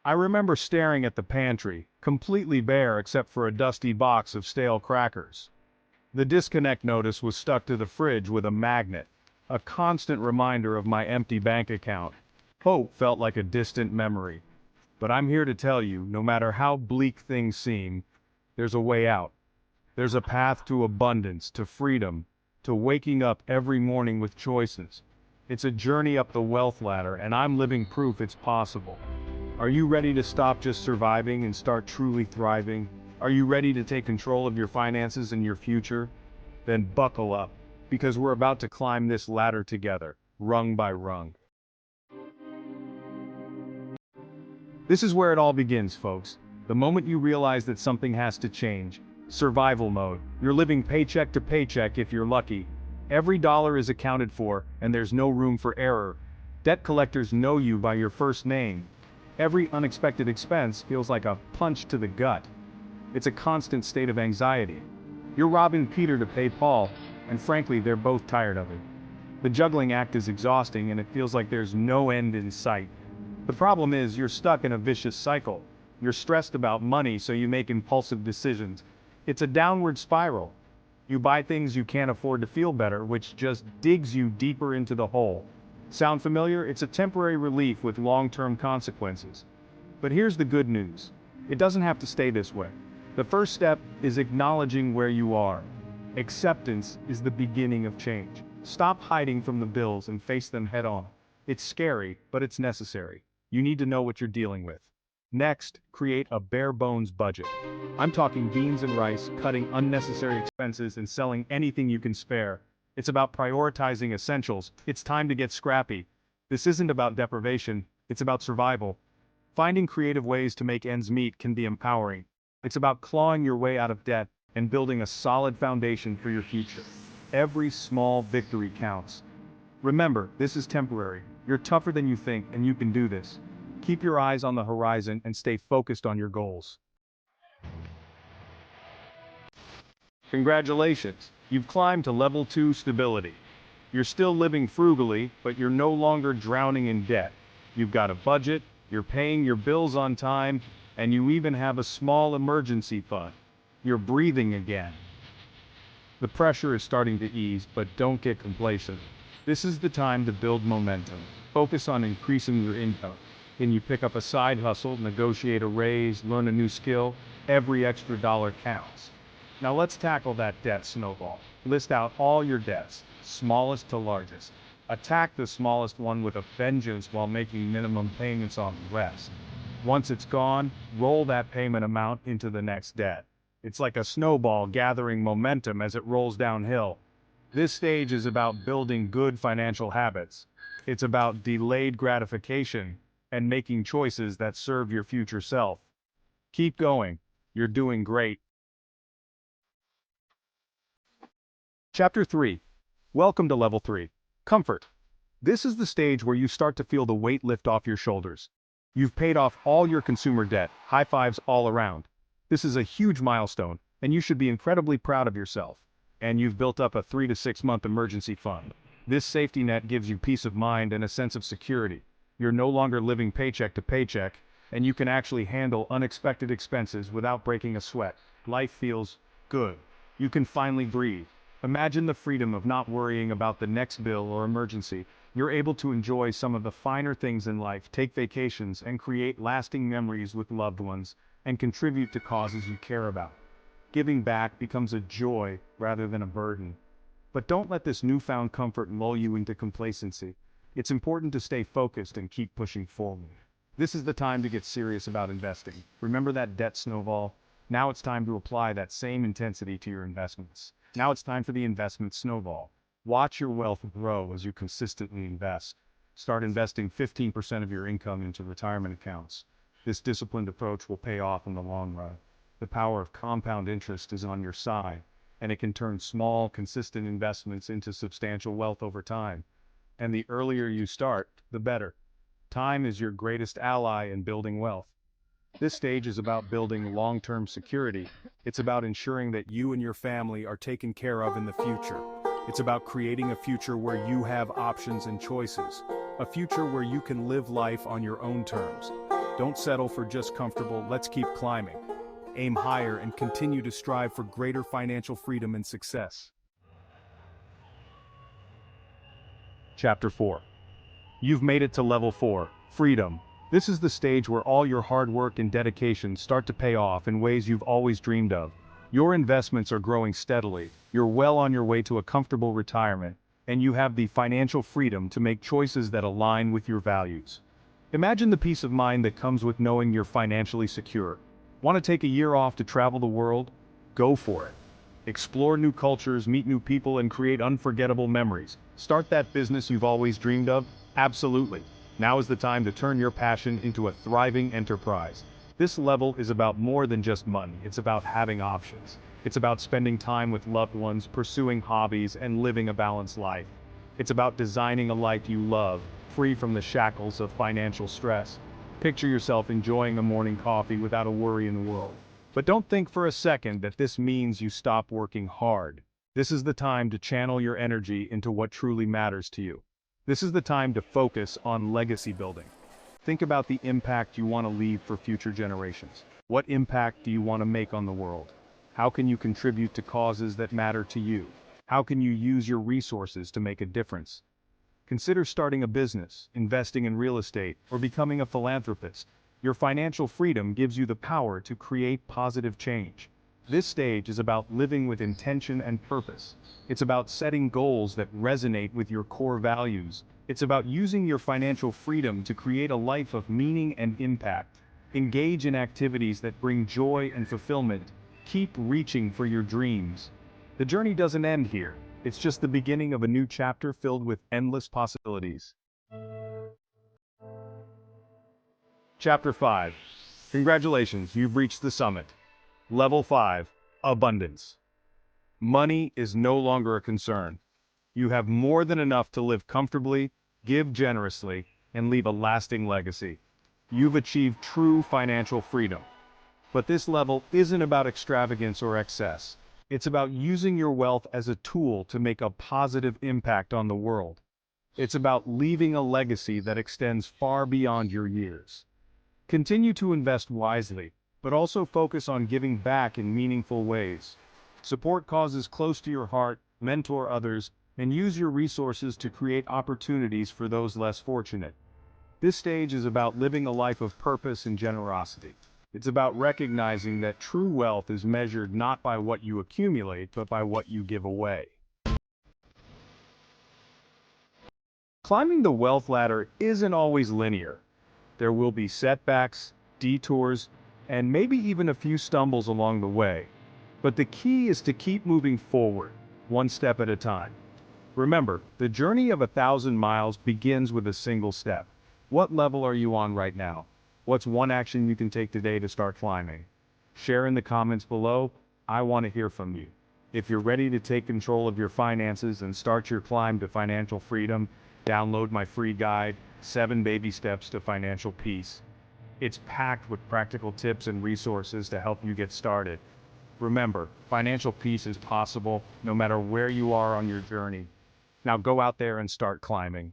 I remember staring at the pantry, completely bare except for a dusty box of stale crackers. The disconnect notice was stuck to the fridge with a magnet, a constant reminder of my empty bank account. Hope felt like a distant memory. But I'm here to tell you, no matter how bleak things seem, there's a way out. There's a path to abundance, to freedom, to waking up every morning with choices. It's a journey up the wealth ladder, and I'm living proof it's possible. Are you ready to stop just surviving and start truly thriving? Are you ready to take control of your finances and your future? Then buckle up, because we're about to climb this ladder together, rung by rung. This is where it all begins, folks. The moment you realize that something has to change. Survival mode. You're living paycheck to paycheck if you're lucky. Every dollar is accounted for, and there's no room for error. Debt collectors know you by your first name. Every unexpected expense feels like a punch to the gut. It's a constant state of anxiety. You're robbing Peter to pay Paul, and frankly, they're both tired of it. The juggling act is exhausting, and it feels like there's no end in sight. The problem is, you're stuck in a vicious cycle. You're stressed about money, so you make impulsive decisions. It's a downward spiral. You buy things you can't afford to feel better, which just digs you deeper into the hole. Sound familiar? It's a temporary relief with long-term consequences. But here's the good news. It doesn't have to stay this way. The first step is acknowledging where you are. Acceptance is the beginning of change. Stop hiding from the bills and face them head on. It's scary, but it's necessary. You need to know what you're dealing with. Next, create a bare bones budget. I'm talking beans and rice, cutting unnecessary expenses and selling anything you can spare. It's about prioritizing essentials. It's time to get scrappy. This isn't about deprivation, it's about survival. Finding creative ways to make ends meet can be empowering. It's about clawing your way out of debt and building a solid foundation for your future. Every small victory counts. Remember, this is temporary. You're tougher than you think, and you can do this. Keep your eyes on the horizon and stay focused on your goals. Congratulations, you've climbed to level 2 stability. You're still living frugally, but you're no longer drowning in debt. You've got a budget, you're paying your bills on time, and you even have a small emergency fund. You're breathing again. The pressure is starting to ease, but don't get complacent. This is the time to build momentum. Focus on increasing your income. Can you pick up a side hustle, negotiate a raise, learn a new skill? Every extra dollar counts. Now let's tackle that debt snowball. List out all your debts, smallest to largest. Attack the smallest one with a vengeance while making minimum payments on the rest. Once it's gone, roll that payment amount into the next debt. It's like a snowball gathering momentum as it rolls downhill. This stage is about building good financial habits. It's about delayed gratification and making choices that serve your future self. Keep going. You're doing great. Chapter 3. Welcome to Level 3. Comfort. This is the stage where you start to feel the weight lift off your shoulders. You've paid off all your consumer debt, high fives all around. This is a huge milestone, and you should be incredibly proud of yourself. And you've built up a 3 to 6 month emergency fund. This safety net gives you peace of mind and a sense of security. You're no longer living paycheck to paycheck, and you can actually handle unexpected expenses without breaking a sweat. Life feels good. You can finally breathe. Imagine the freedom of not worrying about the next bill or emergency. You're able to enjoy some of the finer things in life, take vacations, and create lasting memories with loved ones, and contribute to causes you care about. Giving back becomes a joy rather than a burden. But don't let this newfound comfort lull you into complacency. It's important to stay focused and keep pushing forward. This is the time to get serious about investing. Remember that debt snowball? Now it's time to apply that same intensity to your investments. Now it's time for the investment snowball. Watch your wealth grow as you consistently invest. Start investing 15% of your income into retirement accounts. This disciplined approach will pay off in the long run. The power of compound interest is on your side, and it can turn small, consistent investments into substantial wealth over time. And the earlier you start, the better. Time is your greatest ally in building wealth. This stage is about building long-term security. It's about ensuring that you and your family are taken care of in the future. It's about creating a future where you have options and choices. A future where you can live life on your own terms. Don't settle for just comfortable, let's keep climbing. Aim higher and continue to strive for greater financial freedom and success. Chapter 4. You've made it to level 4, freedom. This is the stage where all your hard work and dedication start to pay off in ways you've always dreamed of. Your investments are growing steadily, you're well on your way to a comfortable retirement, and you have the financial freedom to make choices that align with your values. Imagine the peace of mind that comes with knowing you're financially secure. Want to take a year off to travel the world? Go for it. Explore new cultures, meet new people, and create unforgettable memories. Start that business you've always dreamed of? Absolutely. Now is the time to turn your passion into a thriving enterprise. This level is about more than just money, it's about having options. It's about spending time with loved ones, pursuing hobbies, and living a balanced life. It's about designing a life you love, free from the shackles of financial stress. Picture yourself enjoying a morning coffee without a worry in the world. But don't think for a second that this means you stop working hard. This is the time to channel your energy into what truly matters to you. This is the time to focus on legacy building. Think about the impact you want to leave for future generations. What impact do you want to make on the world? How can you contribute to causes that matter to you? How can you use your resources to make a difference? Consider starting a business, investing in real estate, or becoming a philanthropist. Your financial freedom gives you the power to create positive change. This stage is about living with intention and purpose. It's about setting goals that resonate with your core values. It's about using your financial freedom to create a life of meaning and impact. Engage in activities that bring joy and fulfillment. Keep reaching for your dreams. The journey doesn't end here. It's just the beginning of a new chapter filled with endless possibilities. Chapter 5. Congratulations, you've reached the summit. Level 5. Abundance. Money is no longer a concern. You have more than enough to live comfortably, give generously, and leave a lasting legacy. You've achieved true financial freedom. But this level isn't about extravagance or excess. It's about using your wealth as a tool to make a positive impact on the world. It's about leaving a legacy that extends far beyond your years. Continue to invest wisely, but also focus on giving back in meaningful ways. Support causes close to your heart, mentor others, and use your resources to create opportunities for those less fortunate. This stage is about living a life of purpose and generosity. It's about recognizing that true wealth is measured not by what you accumulate, but by what you give away. Climbing the wealth ladder isn't always linear. There will be setbacks, detours, and maybe even a few stumbles along the way. But the key is to keep moving forward, one step at a time. Remember, the journey of 1,000 miles begins with a single step. What level are you on right now? What's one action you can take today to start climbing? Share in the comments below. I want to hear from you. If you're ready to take control of your finances and start your climb to financial freedom, download my free guide, 7 Baby Steps to Financial Peace. It's packed with practical tips and resources to help you get started. Remember, financial peace is possible no matter where you are on your journey. Now go out there and start climbing.